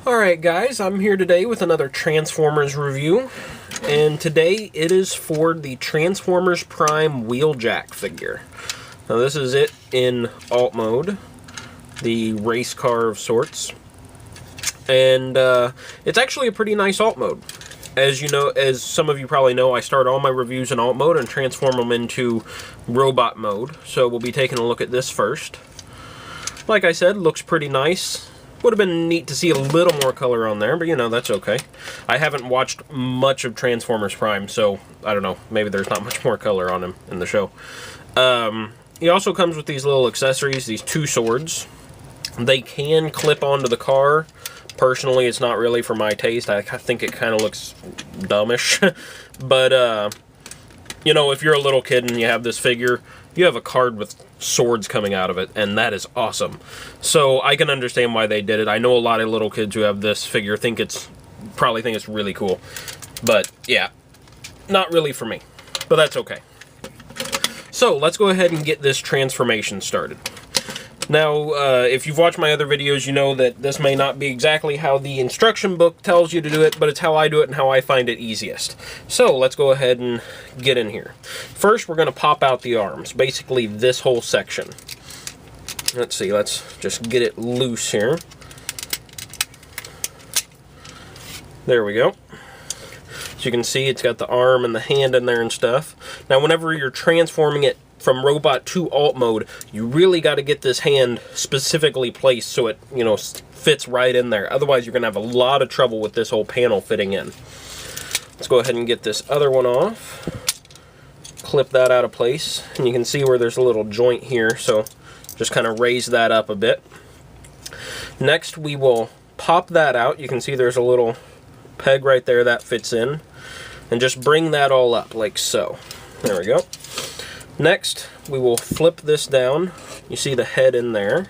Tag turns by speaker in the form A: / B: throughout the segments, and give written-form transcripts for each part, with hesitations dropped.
A: Alright guys, I'm here today with another Transformers review, and today it is for the Transformers Prime Wheeljack figure. Now this is it in alt mode, the race car of sorts, and it's actually a pretty nice alt mode. As you know, as some of you probably know, I start all my reviews in alt mode and transform them into robot mode, so we'll be taking a look at this first. Like I said, looks pretty nice. Would have been neat to see a little more color on there, but you know, that's okay. I haven't watched much of Transformers Prime, so I don't know, maybe there's not much more color on him in the show. He also comes with these little accessories, these two swords. They can clip onto the car. Personally, it's not really for my taste. I think it kind of looks dumbish. But, you know, if you're a little kid and you have this figure, you have a card with swords coming out of it, and that is awesome. So I can understand why they did it. I know a lot of little kids who have this figure probably think it's really cool. But yeah, not really for me, but that's okay. So let's go ahead and get this transformation started. Now, if you've watched my other videos, you know that this may not be exactly how the instruction book tells you to do it, but it's how I do it and how I find it easiest. So, let's go ahead and get in here. First, we're going to pop out the arms, basically this whole section. Let's see, let's just get it loose here. There we go. So you can see it's got the arm and the hand in there and stuff. Now, whenever you're transforming it from robot to alt mode, you really got to get this hand specifically placed so it, you know, fits right in there. Otherwise, you're going to have a lot of trouble with this whole panel fitting in. Let's go ahead and get this other one off. Clip that out of place. And you can see where there's a little joint here, so just kind of raise that up a bit. Next, we will pop that out. You can see there's a little peg right there that fits in. And just bring that all up like so. There we go. Next, we will flip this down. You see the head in there.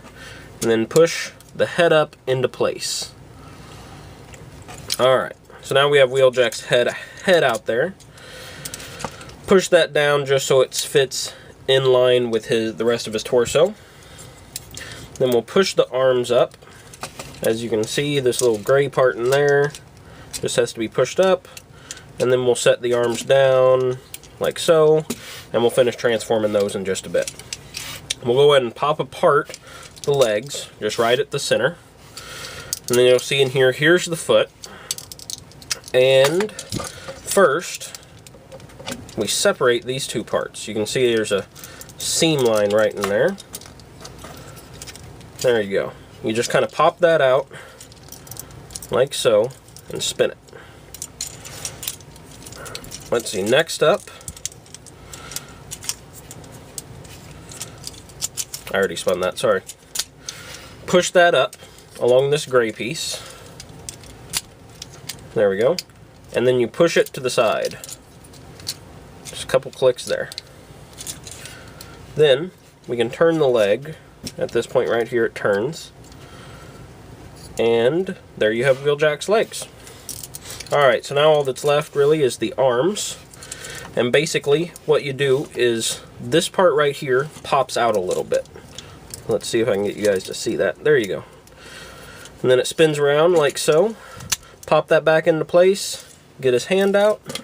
A: And then push the head up into place. Alright, so now we have Wheeljack's head out there. Push that down just so it fits in line with the rest of his torso. Then we'll push the arms up. As you can see, this little gray part in there just has to be pushed up. And then we'll set the arms down like so, and we'll finish transforming those in just a bit. We'll go ahead and pop apart the legs, just right at the center. And then you'll see in here, here's the foot. And first, we separate these two parts. You can see there's a seam line right in there. There you go. You just kind of pop that out, like so, and spin it. Let's see, next up, I already spun that, sorry. Push that up along this gray piece. There we go. And then you push it to the side. Just a couple clicks there. Then we can turn the leg. At this point right here it turns. And there you have Wheeljack's legs. Alright, so now all that's left really is the arms. And basically what you do is this part right here pops out a little bit. Let's see if I can get you guys to see that. There you go. And then it spins around like so. Pop that back into place. Get his hand out.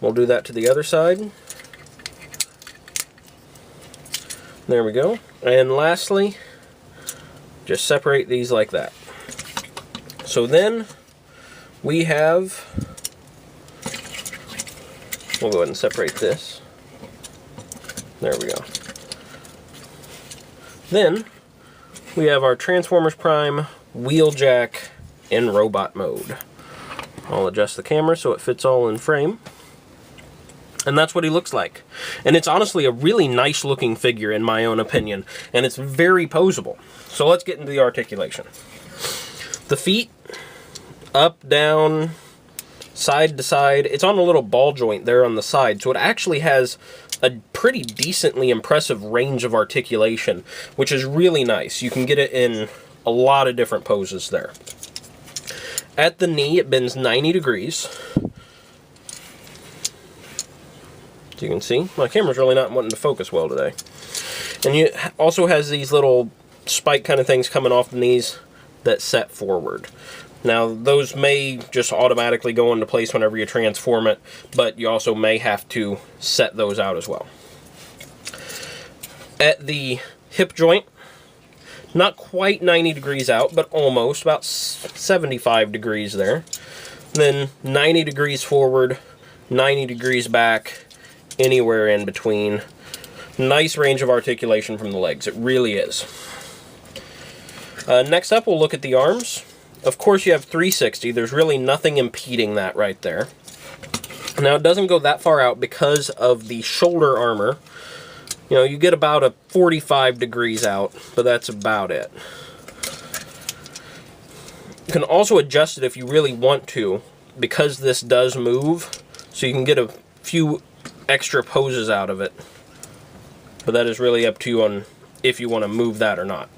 A: We'll do that to the other side. There we go. And lastly, just separate these like that. So then we have, we'll go ahead and separate this. There we go. Then we have our Transformers Prime Wheeljack in robot mode. I'll adjust the camera so it fits all in frame. And that's what he looks like. And it's honestly a really nice looking figure in my own opinion. And it's very poseable. So let's get into the articulation. The feet, up, down, side to side. It's on a little ball joint there on the side. So it actually has a pretty decently impressive range of articulation, which is really nice. You can get it in a lot of different poses there. At the knee, it bends 90 degrees. As you can see, my camera's really not wanting to focus well today. And it also has these little spike kind of things coming off the knees that set forward. Now, those may just automatically go into place whenever you transform it, but you also may have to set those out as well. At the hip joint, not quite 90 degrees out, but almost, about 75 degrees there. Then 90 degrees forward, 90 degrees back, anywhere in between. Nice range of articulation from the legs, it really is. Next up, we'll look at the arms. Of course, you have 360. There's really nothing impeding that right there. Now, it doesn't go that far out because of the shoulder armor. You know, you get about a 45 degrees out, but that's about it. You can also adjust it if you really want to, because this does move, so you can get a few extra poses out of it. But that is really up to you on if you want to move that or not.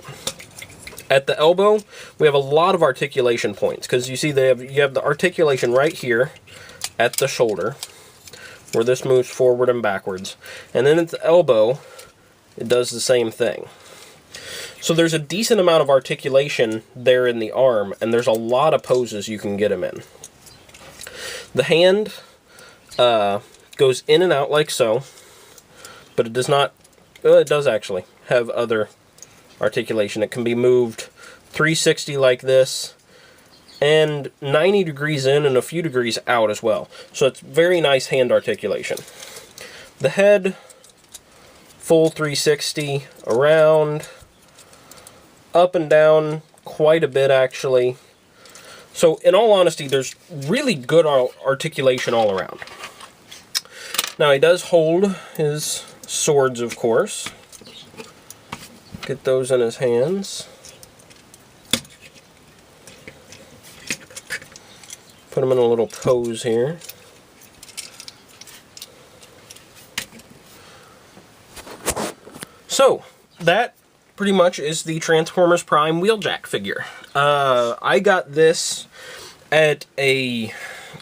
A: At the elbow, we have a lot of articulation points, because you see you have the articulation right here at the shoulder, where this moves forward and backwards. And then at the elbow, it does the same thing. So there's a decent amount of articulation there in the arm, and there's a lot of poses you can get him in. The hand goes in and out like so, but it does not, well, it does actually have other articulation. It can be moved 360 like this, and 90 degrees in and a few degrees out as well. So it's very nice hand articulation. The head, full 360 around, up and down quite a bit actually. So in all honesty, there's really good articulation all around. Now he does hold his swords, of course. Get those in his hands. Put him in a little pose here. So, that pretty much is the Transformers Prime Wheeljack figure. I got this at a,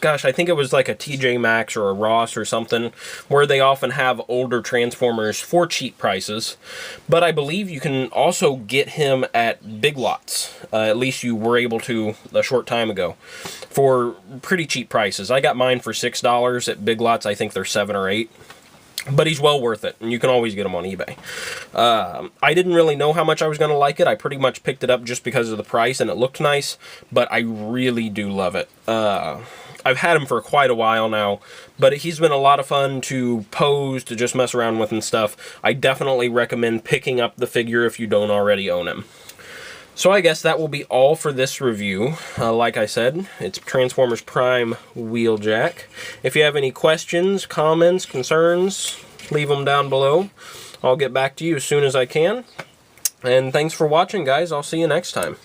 A: gosh, I think it was like a TJ Maxx or a Ross or something, where they often have older Transformers for cheap prices. But I believe you can also get him at Big Lots. At least you were able to a short time ago, for pretty cheap prices. I got mine for $6 at Big Lots. I think they're $7 or $8. But he's well worth it, and you can always get him on eBay. I didn't really know how much I was going to like it. I pretty much picked it up just because of the price, and it looked nice, but I really do love it. I've had him for quite a while now, but he's been a lot of fun to pose, to just mess around with and stuff. I definitely recommend picking up the figure if you don't already own him. So I guess that will be all for this review. Like I said, it's Transformers Prime Wheeljack. If you have any questions, comments, concerns, leave them down below. I'll get back to you as soon as I can. And thanks for watching, guys. I'll see you next time.